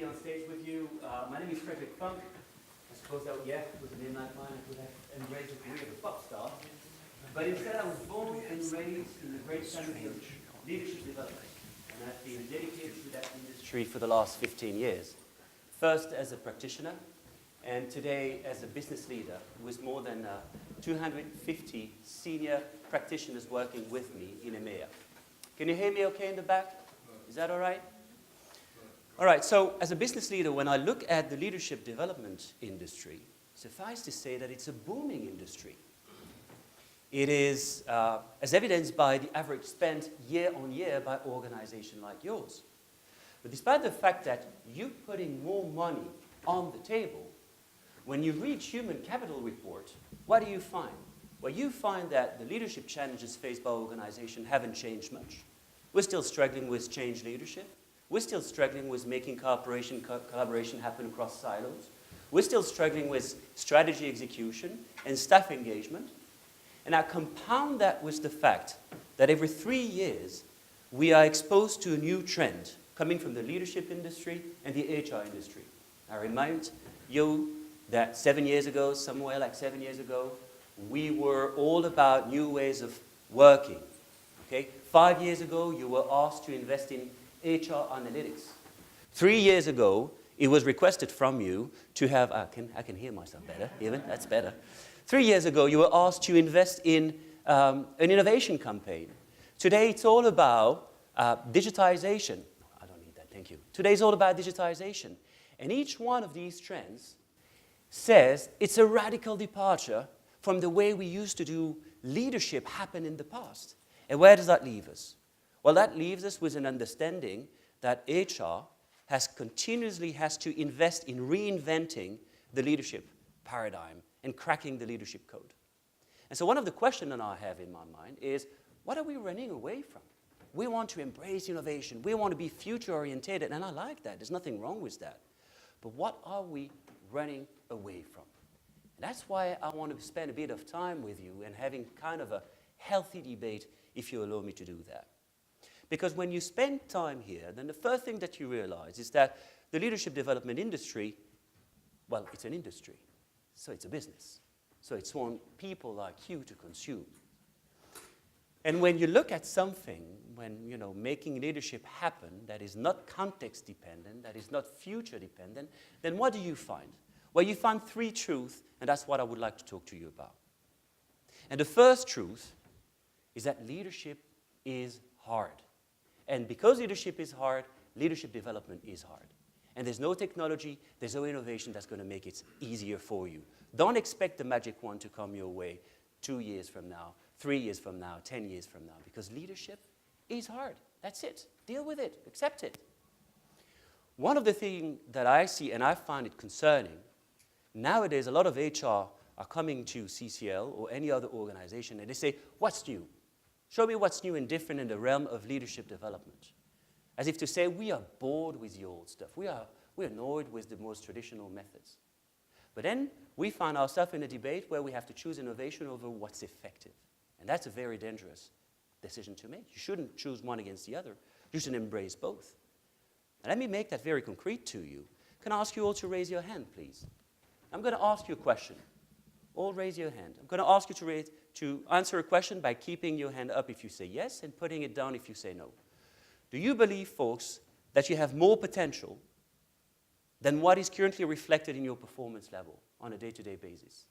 be on stage with you. My name is Frederic Funck. I suppose that, yeah, with a name like mine, I could have embraced the career of a pop star. But instead, I was born and raised in the great family of leadership development. And I've been dedicated to that industry for the last 15 years. First as a practitioner, and today as a business leader with more than 250 senior practitioners working with me in EMEA. Can you hear me okay in the back? Is that all right? All right, so as a business leader, when I look at the leadership development industry, suffice to say that it's a booming industry. It is, as evidenced by the average spend year on year by organizations like yours. But despite the fact that you're putting more money on the table, when you read Human Capital Report, what do you find? Well, you find that the leadership challenges faced by organizations haven't changed much. We're still struggling with change leadership. We're still struggling with making collaboration happen across silos. We're still struggling with strategy execution and staff engagement. And I compound that with the fact that every 3 years, we are exposed to a new trend coming from the leadership industry and the HR industry. I remind you that 7 years ago, somewhere like 7 years ago, we were all about new ways of working. Okay? 5 years ago, you were asked to invest in HR analytics. 3 years ago, it was requested from you to have, I can hear myself better, even, that's better. 3 years ago, you were asked to invest in an innovation campaign. Today, it's all about digitization. I don't need that, thank you. Today, it's all about digitization. And each one of these trends says it's a radical departure from the way we used to do leadership happen in the past. And where does that leave us? Well, that leaves us with an understanding that HR continuously has to invest in reinventing the leadership paradigm and cracking the leadership code. And so one of the questions that I have in my mind is, what are we running away from? We want to embrace innovation. We want to be future-oriented, and I like that. There's nothing wrong with that. But what are we running away from? And that's why I want to spend a bit of time with you and having kind of a healthy debate, if you allow me to do that. Because when you spend time here, then the first thing that you realize is that the leadership development industry, well, it's an industry. So it's a business. So it's one people like you to consume. And when you look at something, when, making leadership happen that is not context dependent, that is not future dependent, then what do you find? Well, you find three truths, and that's what I would like to talk to you about. And the first truth is that leadership is hard. And because leadership is hard, leadership development is hard. And there's no technology, there's no innovation that's going to make it easier for you. Don't expect the magic wand to come your way 2 years from now, 3 years from now, 10 years from now, because leadership is hard. That's it. Deal with it. Accept it. One of the things that I see, and I find it concerning, nowadays a lot of HR are coming to CCL or any other organization and they say, what's new? Show me what's new and different in the realm of leadership development. As if to say, we are bored with the old stuff. We're annoyed with the most traditional methods. But then we find ourselves in a debate where we have to choose innovation over what's effective. And that's a very dangerous decision to make. You shouldn't choose one against the other. You should embrace both. And let me make that very concrete to you. Can I ask you all to raise your hand, please? I'm going to ask you a question. All raise your hand. I'm going to ask you to answer a question by keeping your hand up if you say yes and putting it down if you say no. Do you believe, folks, that you have more potential than what is currently reflected in your performance level on a day-to-day basis?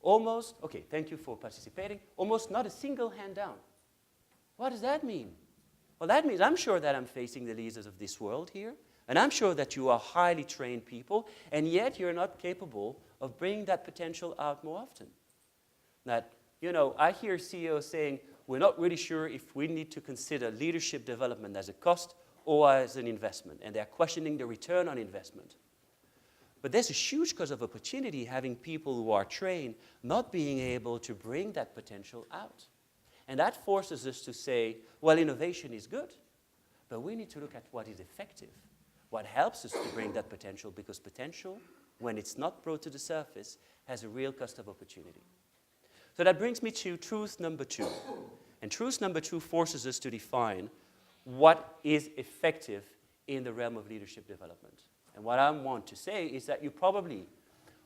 Almost, okay, thank you for participating, almost not a single hand down. What does that mean? Well, that means I'm sure that I'm facing the leaders of this world here, and I'm sure that you are highly trained people, and yet you're not capable of bringing that potential out more often. That, I hear CEOs saying, we're not really sure if we need to consider leadership development as a cost or as an investment, and they're questioning the return on investment. But there's a huge cost of opportunity having people who are trained not being able to bring that potential out. And that forces us to say, well, innovation is good, but we need to look at what is effective, what helps us to bring that potential, because potential, when it's not brought to the surface, has a real cost of opportunity. So that brings me to truth number 2. And truth number 2 forces us to define what is effective in the realm of leadership development. And what I want to say is that you're probably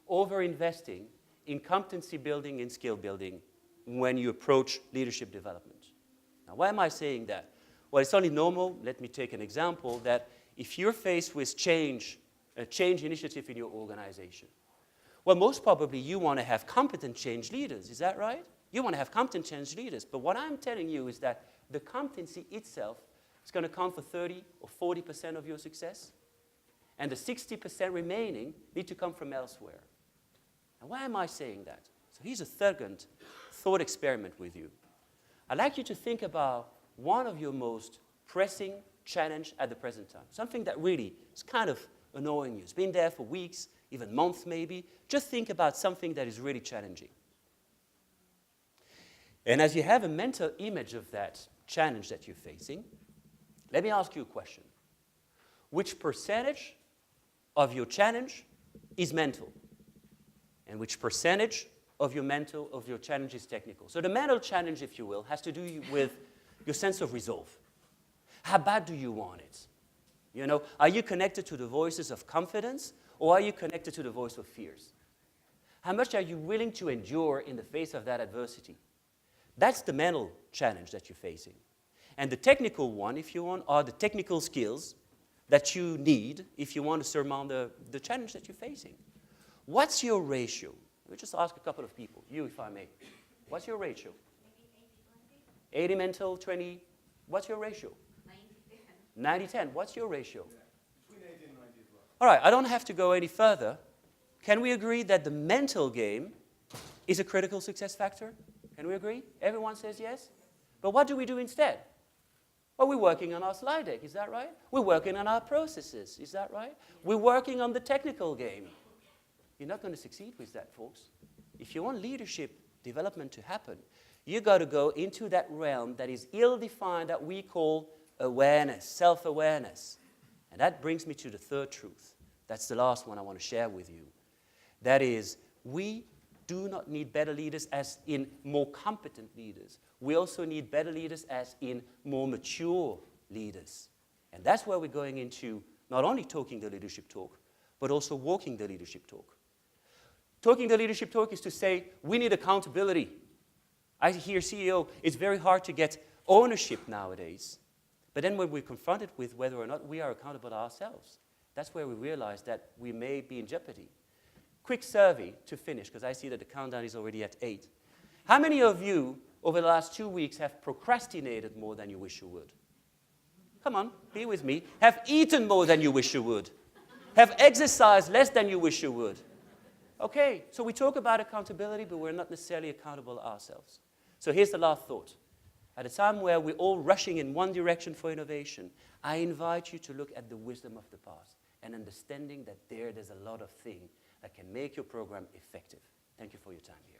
over-investing in competency building and skill building when you approach leadership development. Now, why am I saying that? Well, it's only normal, let me take an example, that if you're faced with a change initiative in your organization, well, most probably you want to have competent change leaders, is that right? You want to have competent change leaders, but what I'm telling you is that the competency itself is going to count for 30 or 40% of your success, and the 60% remaining need to come from elsewhere. Now, why am I saying that? So here's a second thought experiment with you. I'd like you to think about one of your most pressing challenge at the present time, something that really is kind of annoying you. It's been there for weeks, even months maybe. Just think about something that is really challenging. And as you have a mental image of that challenge that you're facing, let me ask you a question. Which percentage of your challenge is mental? And which percentage of your challenge is technical? So the mental challenge, if you will, has to do with your sense of resolve. How bad do you want it? You know, are you connected to the voices of confidence, or are you connected to the voice of fears? How much are you willing to endure in the face of that adversity? That's the mental challenge that you're facing. And the technical one, if you want, are the technical skills that you need if you want to surmount the challenge that you're facing. What's your ratio? Let me just ask a couple of people, you if I may. What's your ratio? Maybe 80-20. 80 mental, 20, what's your ratio? 90-10. What's your ratio? Yeah, between 80 and 90 as well. All right, I don't have to go any further. Can we agree that the mental game is a critical success factor? Can we agree? Everyone says yes? But what do we do instead? Well, we're working on our slide deck, is that right? We're working on our processes, is that right? We're working on the technical game. You're not going to succeed with that, folks. If you want leadership development to happen, you got to go into that realm that is ill-defined, that we call awareness, self-awareness. And that brings me to the third truth. That's the last one I want to share with you. That is, we do not need better leaders as in more competent leaders. We also need better leaders as in more mature leaders. And that's where we're going into not only talking the leadership talk, but also walking the leadership talk. Talking the leadership talk is to say, we need accountability. I hear CEO, it's very hard to get ownership nowadays. But then when we're confronted with whether or not we are accountable ourselves, that's where we realize that we may be in jeopardy. Quick survey to finish, because I see that the countdown is already at 8. How many of you over the last 2 weeks have procrastinated more than you wish you would? Come on, be with me. Have eaten more than you wish you would? Have exercised less than you wish you would? Okay, so we talk about accountability, but we're not necessarily accountable ourselves. So here's the last thought. At a time where we're all rushing in one direction for innovation, I invite you to look at the wisdom of the past and understanding that there's a lot of things that can make your program effective. Thank you for your time here.